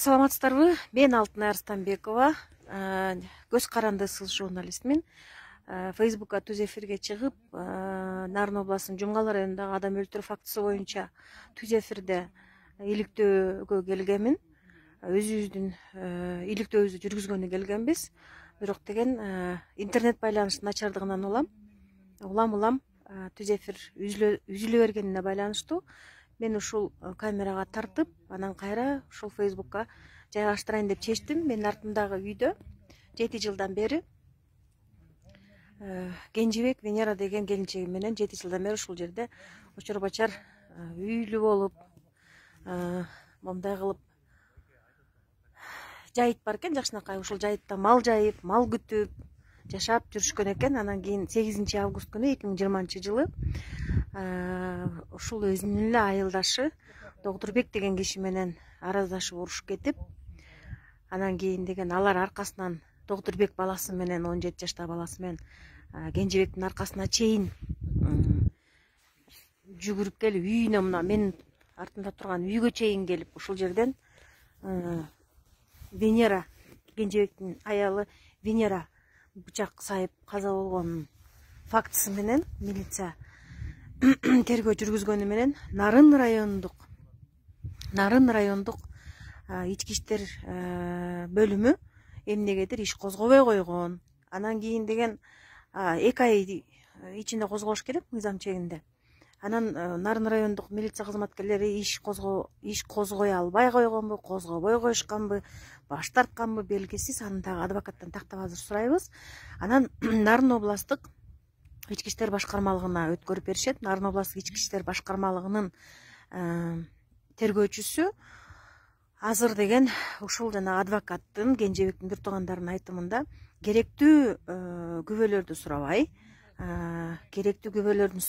Саламатсыздарбы? Мен Алтынай Арстанбекова, көз карандысыз журналистмин. Facebook'a түз эфирге чыгып, Нарын областынын Жумгал районундагы адам өлтүрүү фактысы боюнча түз эфирде иликтөөгө келгенмин. Өзүбүздүн иликтөөбүздү жүргүзгөнү келгенбиз. Бирок деген интернет байланыштын начардыгынан улам түз эфир үзүлө бергенине байланыштуу мен ушул камерага тартып, анан кайра ушул Facebook'a жайгаштырайын деп чечтим. Менин артымдагы үйдө 7 жылдан бери Кенжебек Венера деген келинчегим менен 7 жылдан бери ушул жерде очор бачар үйлүү болуп, момундай кылып жайыт бар экен, жакшынакай ушул жайытта мал жайып, мал күтүп жашап жүрүшкөн экен. Анан кийин 8 август күнү 2020 жылы ушул өзүнүн эле айылдашы Догдурбек деген киши менен араздашып урушуп кетип, анан кийин деген алар аркасынан Догдурбек баласы менен 17 жаштагы баласы менен Кенжебектин аркасына чейин жүгүрүп келип үйүнө, мына менин артымда турган үйгө чейин келип, ушул жерден Венера, Кенжебектин аялы Венера бычак сайып каза болгон фактысы менен милиция тергөө жүргүзгөнү менен Нарын райондук ички иштер бөлүмү эмнегедир иш козгобой койгон. Анан кийин деген 2 ай ичинде козголуш керек мыйзам чегинде. Анан Нарын райондук милиция кызматкерлери иш козгой албай койгонбу, козгобой коюшканбы, баш тартканбы белгисиз. Аны дагы адвокаттан тактап азыр сурайбыз. Анан Нарын областтык ички иштер башкармалыгына өткөрүп беришет. Нарын областтык ички иштер башкармалыгынын тергөөчүсү азыр деген ушул жана адвокаттын, Кенжебектин бир туугандарынын айтымында керектүү күбөлөрдү сурабай, керектүү күбөлөрдүн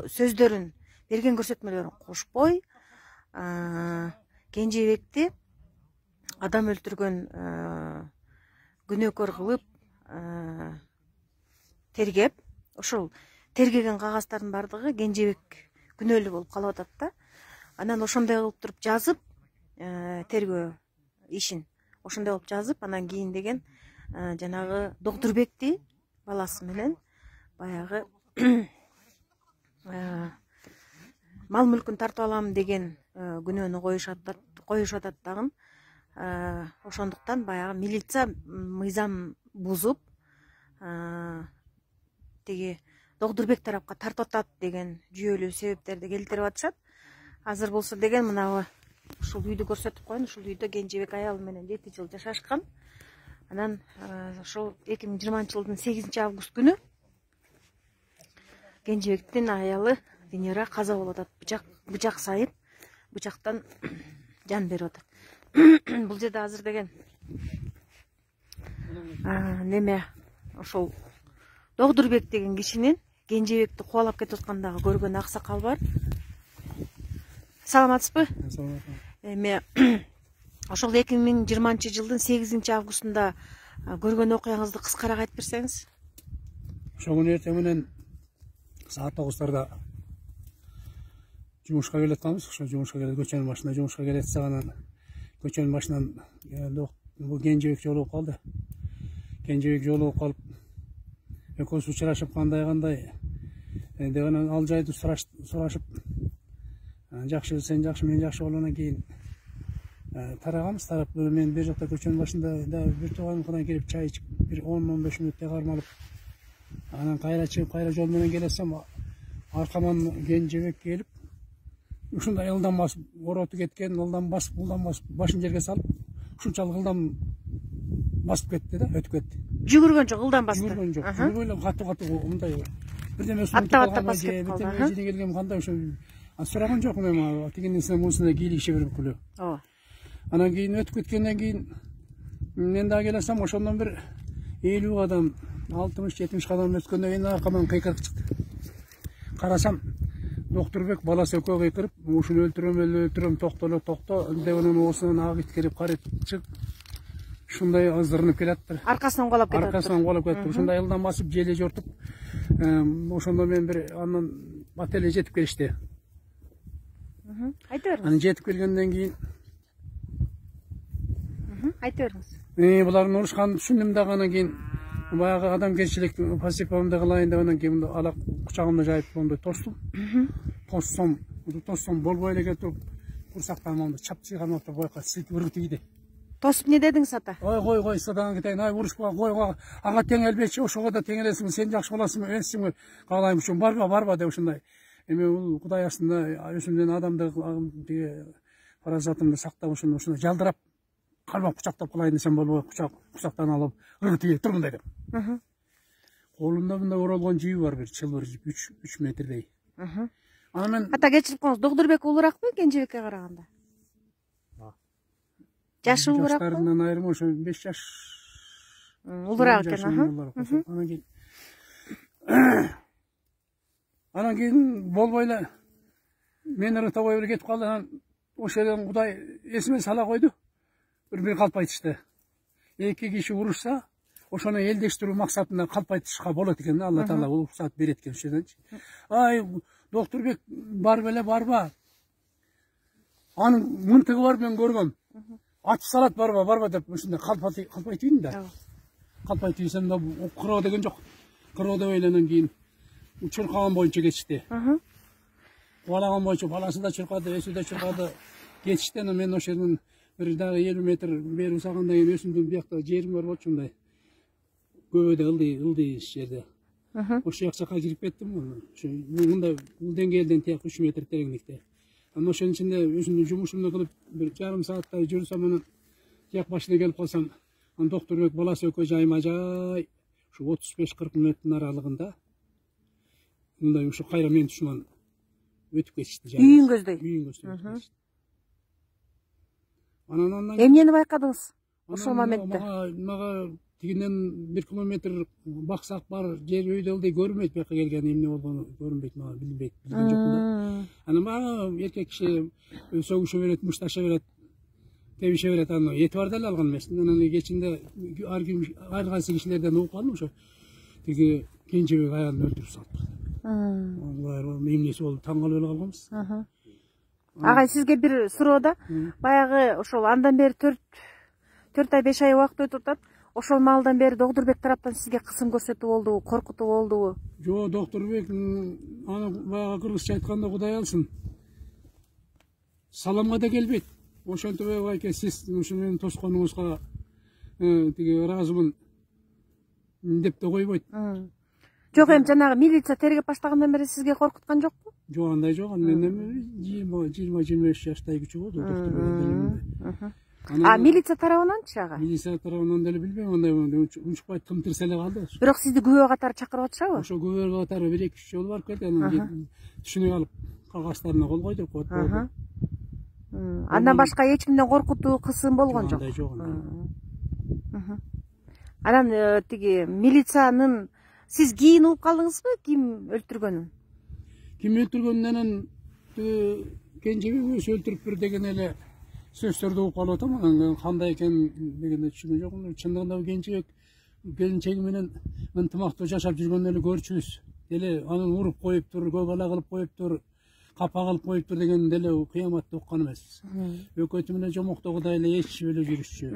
сөздөрүн берген көрсөтмөлөрүн кошпой, Кенжебекти адам өлтүргөн күнөөкөр кылып тергеп, ошол тергеген кагаздардын бардыгы Кенжебек күнөөлүү болуп калып атат да. Анан ошондой кылып туруп жазып, тергөө ишин ошондой кылып жазып, анан кийин деген жанагы Догдурбекти баласы менен баягы мал мүлкүн тартып алам деген күнөөнү коюшуп атат дагы. Ошондуктан баягы милиция мыйзам бузуп, тиги Догдурбек тарапка тартып атат деген жүйөлүү себептерди келтирип атышат. Азыр болсо деген мына ушул үйдү көрсөтүп коеюн. Ушул үйдө Кенжебек аялы менен 7 жыл жашашкан. Анан ошол 2020 жылдын 8 август күнү Кенжебектин аялы Венера каза болуп атат. Бычак сайып, бычактан жан берип атат. Бул жерде азыр деген неме ошол Догдурбек деген кишинин Кенжебекти кубалап кетип аткандагы көргөн аксакал бар. Саламатсызбы? Эми ошол 2020 жылдын 8 августунда көргөн окуяңызды кыскараак айтып берсеңиз. Ошол күнү эртең менен саат 9-тарда жумушка келатканбыз. Ошо жумушка келет, көчөнүн башына жумушка келетсек, анан көчөнүн башынан бул Кенжебек жолугуп калды. Кенжебек жолугуп калып, экөөбүз учурашып кандай деп анан ал жайды сурашып, жакшы, сен жакшы, мен жакшы болгондон кийин тараганбыз. Тарап мен бер жакта көчөнүн башында бир тууганымдан келип чай ичип, бир 10-15 мүнөттөй кармалып, анан кайра чыгып, кайра жол менен келесем, аркаман Кенжебек келип, ушундай ылдам басып, ороту кеткен, ылдам басып, башын жерге салып, ушунчалык ылдам басып кетти да, өтүп кетти. Жүгүргөн жок, ылдам басты. Жүгүргөн жок. Жүгүргөн катуу мындай бирдеме аттап басып кетип калды. Бирдеме келгем кандай ошо сураган жокмун эми тигинисине мунусуна кийлигише берип. Ооба. Анан кийин өтүп кеткенден кийин мен дагы келесем, ошондон бир 50 адам, 60-70 адам өткөндөн кийин аркаман кыйкырык чыкты. Карасам, Догдурбек баласы экөө кыйкырып, ушуну өлтүрөм, токто деп анан оосунан ак ит келип карайт чыгып, ушундай аздырынып келатты. Аркасынан куалап кетип. Аркасынан куалап кетти. Ушундай ылдам басып, желе жортуп, ошондо мен бир андан отеле жетип келишти. Айта бериңиз. Анан жетип келгенден кийин айта бериңиз. Булардын урушканын түшүндүм дагы, анан кийин баягы адамгерчилик пасипамды кылайын деп анан кийин ала кучагымда жайып моундай тостум. Тоссом болбой эле кетип курсактан моундай чап чыйган боюка сылтып үргүтүйдү. Тосуп не дедиңиз ата? Ой, садан кетейин, урушпа, ага тең элбечи, ошого да тең элесиң, сен жакшы боласың, эмесиңби, каалайм ушун, барба деп ушундай. Эми бул Кудай астында өзүмдүн адамдык паразатымды сактап ушуну жалдырап, кармап кучактап калайын десем болбой, кучактан алып, ыргытып тур мындай деп. Колумда мындай оролгон жиби бар, бир чылбыр 3 метрдей. Анан Ата кечирип коюңуз, Догдурбек улураакпы Кенжебекке караганда? Жашы улураакпы? Жаштарынан айрым ошо 5 жаш. Улураак экен, Анан кийин болбой эле мени ыргытабай эле кетип калды. Анан ошол жерден Кудай эсиме сала койду. Бир калп айтышты. Эки киши урушса, ошону элдештирүү максатында калп айтышка болот экен. Алла Таала уруксат берет экен ошодончу. Ай, Докторбек барба. Анын мынтыгы бар, мен көргөм. Атып салат, барба деп ушундай калп айтыйын да. Калп айтыйсам да кыроо деген жок. Кыроо деп эленен кийин чуркаган боюнча кетишти. Кубалаган боюнча баласы да чуркады, өсү да чуркады. Кетишти. Мен ошол жерден бир дагы 50 метр бери усагандан кийин өзүмдүн биякта жерим бар болчу, мындай көбөдө ылдый жерде. Ошол жакка кирип кеттим. Ошо мындай бул деңгээлден тияк 3 метр тереңдикте. Анан ошонун ичинде өзүмдүн жумушумду кылып бир жарым сааттай жүрсөм, анан тияк башына келип калсам, анан Докторбек баласы экөө жайма-жай ушу 35-40 метрдин аралыгында мындай ушу кайра мен түшүмөн өтүп кетишти. Үйүн көздөй. Анан эмнени байкадыңыз ошол моментте? Мага тигинен 1 километр баксак бар, жер өйдө ылдый көрүнбөйт, бияка келген эмне болгону көрүнбөйт, мага билген жокмун да. Анан мага эркек киши сөгүшө берет, мушташа берет, тебише берет, анан этибар деле алган эмесмин. Анан кечинде ар кайсы кишилерден угуп калдым, ошо тиги Кенжебек аялын өлтүрүп салыптыр. Эмнеси болду, таң калып эле калганбыз. Агай, сизге бир суроо да. Баягы ошол андан бери 4 ай 5 ай убакыт өтүп атат. Ошол маалдан бери Догдурбек тараптан сизге кысым көрсөтүү болдубу, коркутуу болдубу? Жок, Докторбек аны баягы кыргызча айтканда Кудай алсын, саламга да келбейт. Ошентип байке сиз ушу менин тосконуңузга тиги ыраазымын деп да койбойт. Жок, эми жанагы милиция тергеп баштагандан бери сизге коркуткан жокпу? Жок, андай жок. Мен 20-25 жаштай күчү болду Докторбек. Милиция тарабынанчы ага? Милиция тарабынан деле билбейм, андай унчукпай тымтырса эле калды. Бирок сизди күбө катары чакырып атышабы? Ошо күбө катары 1-2 жолу барып келди, анан түшүнүп алып кагаздарына кол койдуруп коет. Андан башка эч кимден коркутуу, кысым болгон жок. Андай жок. Анан тиги милициянын сиз кийин угуп калдыңызбы, ким өлтүргөнүн? Ким өлтүргөнүн анан Кенжебек өзү өлтүрүптүр деген эле сөздөрдү угуп калып атам. Анан кандай экен дегенде түшүнүп жокмун. Чындыгында Кенжебек келинчеги менен ынтымактуу жашап жүргөн эле көрчүбүз. Деле анын уруп коюптур, көп бала кылып коюптур, капа кылып коюптур деген деле кыяматты уккан эмеспиз. Экөөтү менен жомоктогудай эле ээрчишип эле жүрүшчү.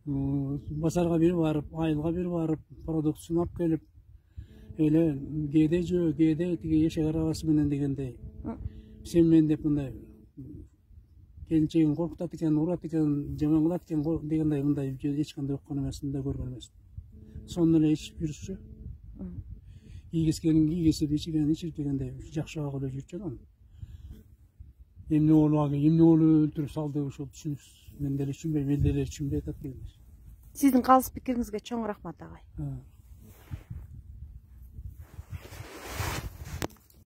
Базарга бир барып, айылга бир барып, продуктусун алып келип, эле кээде жөө, кээде тиги эшек арабасы менен дегендей. Сен мен деп мындай келинчегин коркутат экен, урат экен, жаман кылат экен дегендей мындай эч кандай уккан эмесмин да, көргөн эмесмин. Сонун эле ичип жүрүшчү. Кийгизгенин кийгизип, ичигенин ичип дегендей жакшыраак эле жүрчү анан. Эмне болуп өлтүрүп салды, ошол түшүнүксүз. Мен деле түшүнбөйм, эл деле түшүнбөй атат деген. Сиздин калыс пикириңизге чоң рахмат агай.